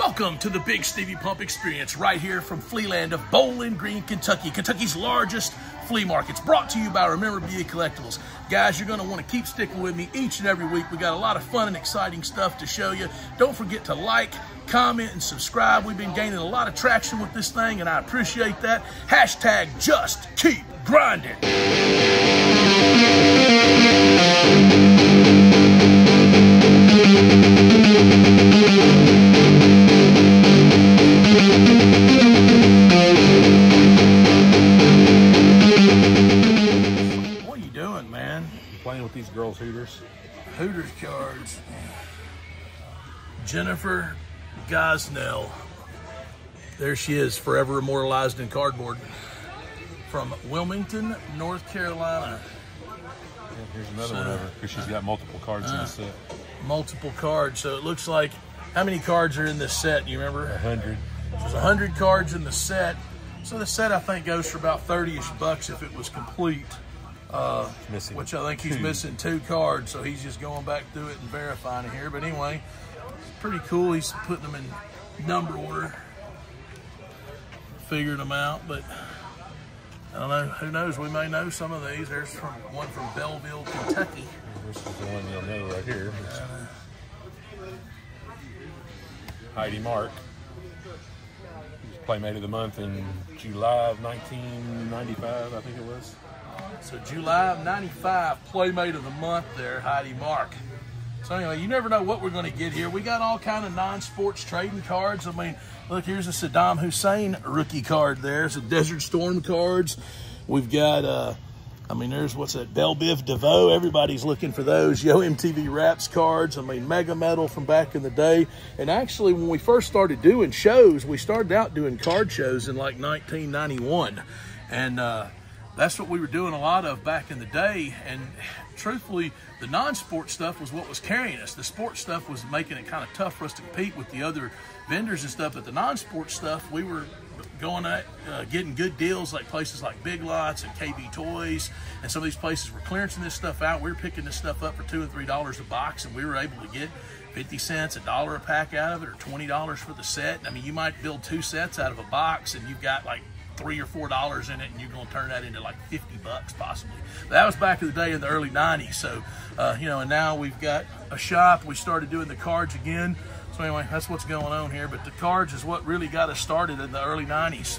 Welcome to the Bigsteviepump experience right here from Flealand of Bowling Green, Kentucky. Kentucky's largest flea markets, brought to you by Rememorabilia Collectibles. Guys, you're going to want to keep sticking with me each and every week. We got a lot of fun and exciting stuff to show you. Don't forget to like, comment, and subscribe. We've been gaining a lot of traction with this thing, and I appreciate that. Hashtag just keep grinding. What are you doing, man? Playing with these girls' hooters. Hooters cards. Jennifer Gosnell. There she is, forever immortalized in cardboard. From Wilmington, North Carolina. Yeah, here's another one of her, because she's got multiple cards in the set. Multiple cards. So it looks like, how many cards are in this set? Do you remember? 100. There's 100 cards in the set. So the set, I think, goes for about 30-ish bucks if it was complete. Which I think he's missing 2 cards, so he's just going back through it and verifying it here. But anyway, it's pretty cool. He's putting them in number order, figuring them out. But I don't know. Who knows? We may know some of these. There's one from Belleville, Kentucky. This is the one you'll know right here. Heidi Mark. Playmate of the Month in July of 1995, I think it was. So July of 95, Playmate of the Month there, Heidi Mark. So anyway, you never know what we're going to get here. We got all kind of non-sports trading cards. I mean, look, here's a Saddam Hussein rookie card there. Some Desert Storm cards. We've got, I mean, there's, what's that, Belle Biv DeVoe. Everybody's looking for those. Yo MTV Raps cards. I mean, Mega Metal from back in the day. And actually, when we first started doing shows, we started out doing card shows in like 1991. And that's what we were doing a lot of back in the day. And truthfully, the non-sport stuff was what was carrying us. The sports stuff was making it kind of tough for us to compete with the other vendors and stuff. But the non-sport stuff, we were going at getting good deals, like places like Big Lots and KB Toys, and some of these places were clearancing this stuff out. We were picking this stuff up for $2 and $3 a box, and we were able to get 50 cents, $1 a pack out of it, or $20 for the set. I mean, you might build 2 sets out of a box, and you've got like $3 or $4 in it, and you're going to turn that into like 50 bucks possibly. But that was back in the day in the early 90s. So, you know, and now we've got a shop. We started doing the cards again. So anyway, that's what's going on here. But the cards is what really got us started in the early 90s.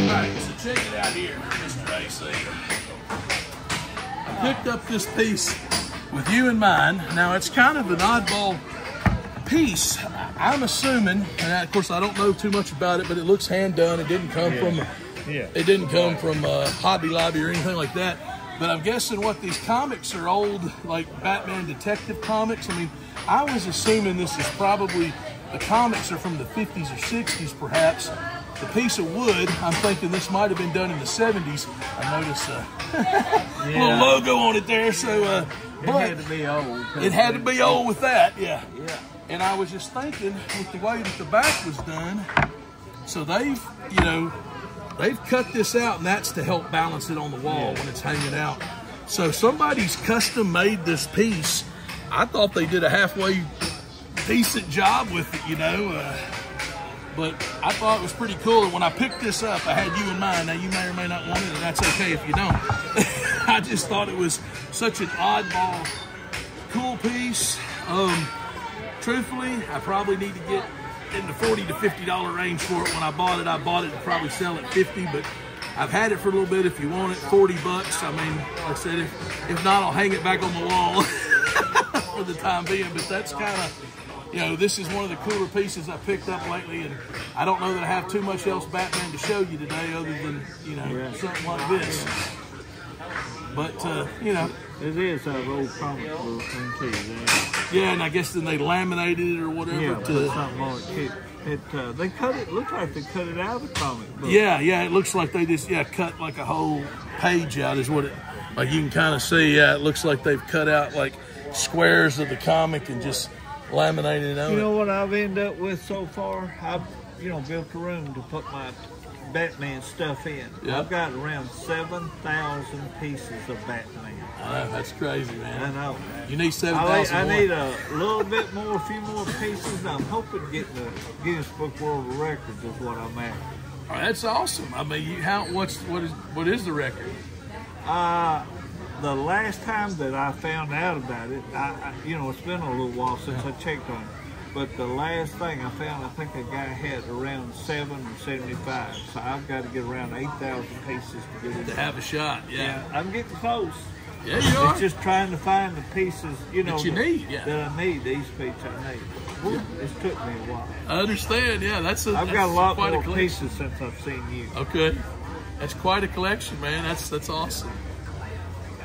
All right, so check it out here, Mr. AC. I picked up this piece with you in mind. Now, it's kind of an oddball piece, I'm assuming, and of course I don't know too much about it, but it looks hand done. It didn't come it didn't come from Hobby Lobby or anything like that. But I'm guessing what these comics are old, like Batman detective comics. I mean, I was assuming this is probably, the comics are from the 50s or 60s perhaps. The piece of wood, I'm thinking this might have been done in the 70s. I noticed a little logo on it there, so it had to be old. It had to be old with that, yeah. And I was just thinking, with the way that the back was done, so they've, you know, they've cut this out, and that's to help balance it on the wall when it's hanging out. So somebody's custom made this piece. I thought they did a halfway decent job with it, you know, but I thought it was pretty cool. And when I picked this up, I had you in mind. Now, you may or may not want it, and that's okay if you don't. I just thought it was such an oddball, cool piece. Truthfully, I probably need to get in the $40 to $50 range for it. When I bought it to probably sell at 50, but I've had it for a little bit. If you want it, 40 bucks. I mean, like I said, if not, I'll hang it back on the wall for the time being. But that's kind of, you know, this is one of the cooler pieces I picked up lately, and I don't know that I have too much else Batman to show you today other than, you know, something like this. But, you know. It is an old comic book thing too. Yeah, and I guess then they laminated it or whatever. Yeah, put something on it. They cut it, looks like they cut it out of the comic book. Yeah, it looks like they just, cut like a whole page out is what it, like you can kind of see, it looks like they've cut out like squares of the comic and just laminated it on it. You know what I've ended up with so far? I've, built a room to put my Batman stuff in. Yep. I've got around 7,000 pieces of Batman. That's crazy, man. I know. You need 7,000 I more. need a little bit more, a few more pieces. I'm hoping to get the Guinness Book World Records is what I'm after. Oh, that's awesome. I mean, what is the record? The last time that I found out about it, you know, it's been a little while since I checked on it. But the last thing I found, I think a guy had around 775. So I've got to get around 8,000 pieces to get it. To have a shot, yeah. I'm getting close. Yeah, you are. It's just trying to find the pieces, you know, that you need, yeah. That I need, these pieces I need. Whew, it's took me a while. I understand, yeah. I've got a lot more pieces since I've seen you. Okay. That's quite a collection, man. That's awesome.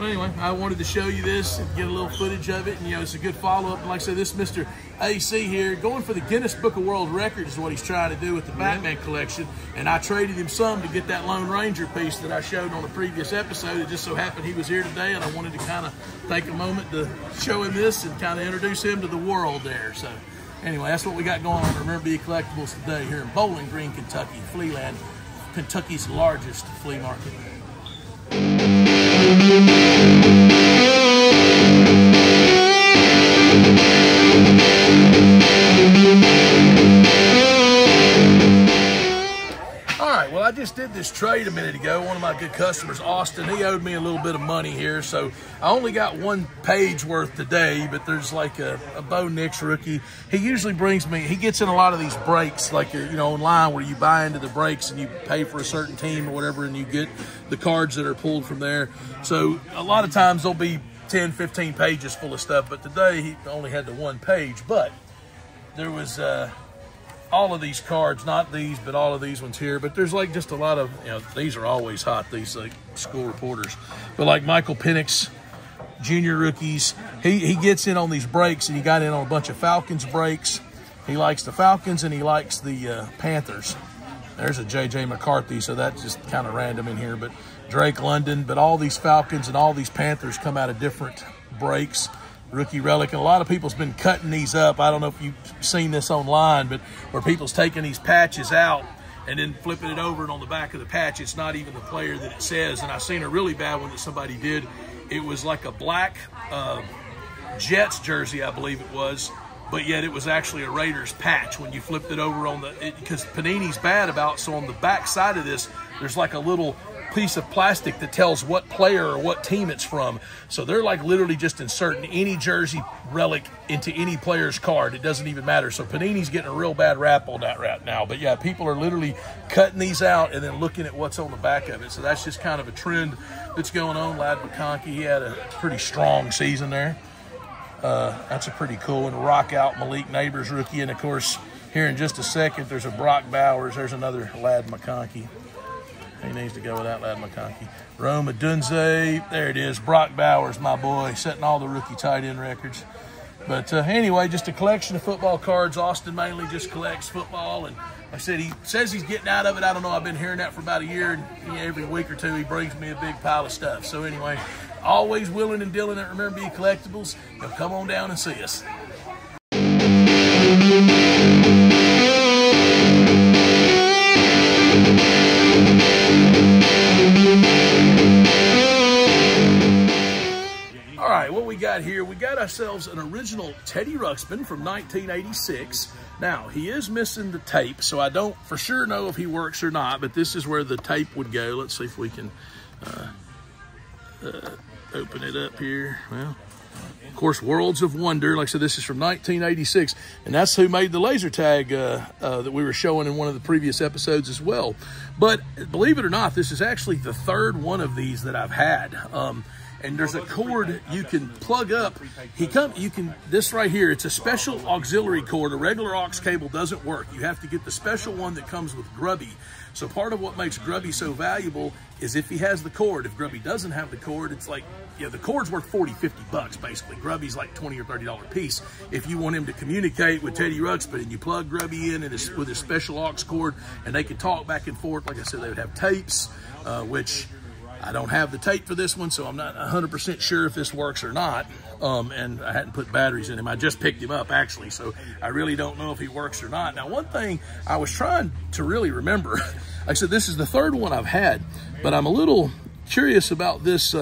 Well, anyway, I wanted to show you this and get a little footage of it. And, you know, it's a good follow-up. And like I said, this Mr. AC here, going for the Guinness Book of World Records is what he's trying to do with the Batman collection. And I traded him some to get that Lone Ranger piece that I showed on a previous episode. It just so happened he was here today, and I wanted to kind of take a moment to show him this and kind of introduce him to the world there. So, anyway, that's what we got going on Rememorabilia Collectibles today here in Bowling Green, Kentucky, Flealand, Kentucky's largest flea market. Alright, well I just did this trade a minute ago. One of my good customers, Austin, he owed me a little bit of money here, so I only got one page worth today, but there's like a Bo Nix rookie. He usually brings me, he gets in a lot of these breaks, like, you know, online where you buy into the breaks and you pay for a certain team or whatever, and you get the cards that are pulled from there. So a lot of times there'll be 10, 15 pages full of stuff, but today he only had the one page. But there was all of these cards, not these, but all of these ones here. But there's like just a lot of, you know, these are always hot, these like school reporters. But like Michael Penix, junior rookies, he gets in on these breaks, and he got in on a bunch of Falcons breaks. He likes the Falcons and he likes the Panthers. There's a J.J. McCarthy, so that's just kind of random in here. But Drake London, but all these Falcons and all these Panthers come out of different breaks. Rookie relic, and a lot of people's been cutting these up. I don't know if you've seen this online, but where people's taking these patches out and then flipping it over, and on the back of the patch, it's not even the player that it says. And I've seen a really bad one that somebody did. It was like a black Jets jersey, I believe it was, but yet it was actually a Raiders patch when you flipped it over on the, because Panini's bad about, so on the back side of this, there's like a little piece of plastic that tells what player or what team it's from. So they're like literally just inserting any jersey relic into any player's card. It doesn't even matter. So Panini's getting a real bad rap on that right now. But yeah, people are literally cutting these out and then looking at what's on the back of it. So that's just kind of a trend that's going on. Ladd McConkey, he had a pretty strong season there. That's a pretty cool one. Rock out Malik Neighbors rookie. And of course, here in just a second, there's a Brock Bowers. There's another Ladd McConkey. He needs to go with that, Ladd McConkey. Rome Odunze, there it is. Brock Bowers, my boy, setting all the rookie tight end records. But anyway, just a collection of football cards. Austin mainly just collects football. And like I said, he says he's getting out of it. I don't know. I've been hearing that for about a year. And every week or two, he brings me a big pile of stuff. So anyway, always willing and dealing at Rememorabilia Collectibles. Now come on down and see us. What we got here, we got ourselves an original Teddy Ruxpin from 1986. Now, he is missing the tape, so I don't for sure know if he works or not, but this is where the tape would go. Let's see if we can open it up here. Well, of course, Worlds of Wonder. Like I said, this is from 1986, and that's who made the laser tag that we were showing in one of the previous episodes as well. But believe it or not, this is actually the third one of these that I've had. And there's a cord you can plug up. This right here, it's a special auxiliary cord. A regular aux cable doesn't work. You have to get the special one that comes with Grubby. So part of what makes Grubby so valuable is if he has the cord. If Grubby doesn't have the cord, it's like, you know, the cord's worth 40, 50 bucks basically. Grubby's like $20 or $30 a piece. If you want him to communicate with Teddy Ruxpin and you plug Grubby in and with his special aux cord, and they can talk back and forth. Like I said, they would have tapes, which I don't have the tape for this one, so I'm not 100% sure if this works or not. And I hadn't put batteries in him. I just picked him up, actually, so I really don't know if he works or not. Now, one thing I was trying to really remember, like I said, this is the third one I've had, but I'm a little curious about this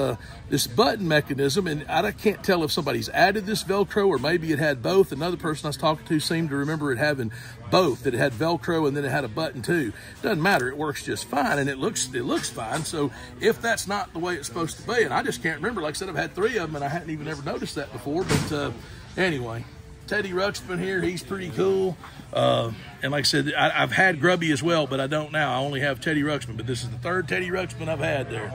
this button mechanism, and I can't tell if somebody's added this Velcro or maybe it had both. Another person I was talking to seemed to remember it having both, that it had Velcro and then it had a button too. Doesn't matter, it works just fine, and it looks fine. So if that's not the way it's supposed to be, and I just can't remember, like I said, I've had 3 of them and I hadn't even ever noticed that before. But anyway, Teddy Ruxpin here, he's pretty cool. And like I said, I've had Grubby as well, but I don't now. I only have Teddy Ruxpin, but this is the 3rd Teddy Ruxpin I've had there.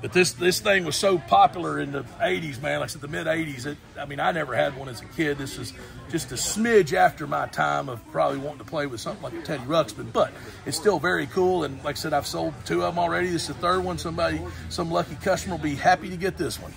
But this thing was so popular in the 80s, man, like I said, the mid-80s. I mean, I never had one as a kid. This is just a smidge after my time of probably wanting to play with something like a Teddy Ruxpin, but it's still very cool. And like I said, I've sold 2 of them already. This is the 3rd one. Some lucky customer will be happy to get this one.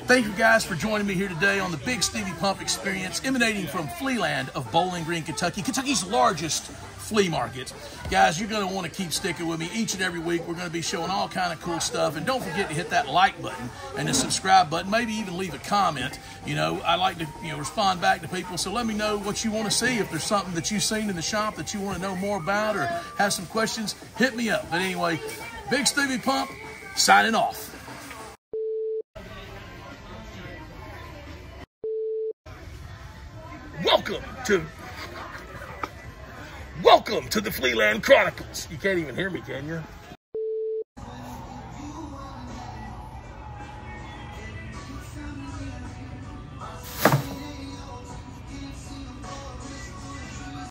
Thank you guys for joining me here today on the Bigsteviepump experience emanating from Flealand of Bowling Green, Kentucky, Kentucky's largest flea market. Guys, you're going to want to keep sticking with me each and every week. We're going to be showing all kind of cool stuff, and don't forget to hit that like button and the subscribe button, maybe even leave a comment. You know, I like to respond back to people, so let me know what you want to see. If there's something that you've seen in the shop that you want to know more about or have some questions, hit me up. But anyway, Bigsteviepump signing off. Welcome to the Flealand Chronicles. You can't even hear me, can you?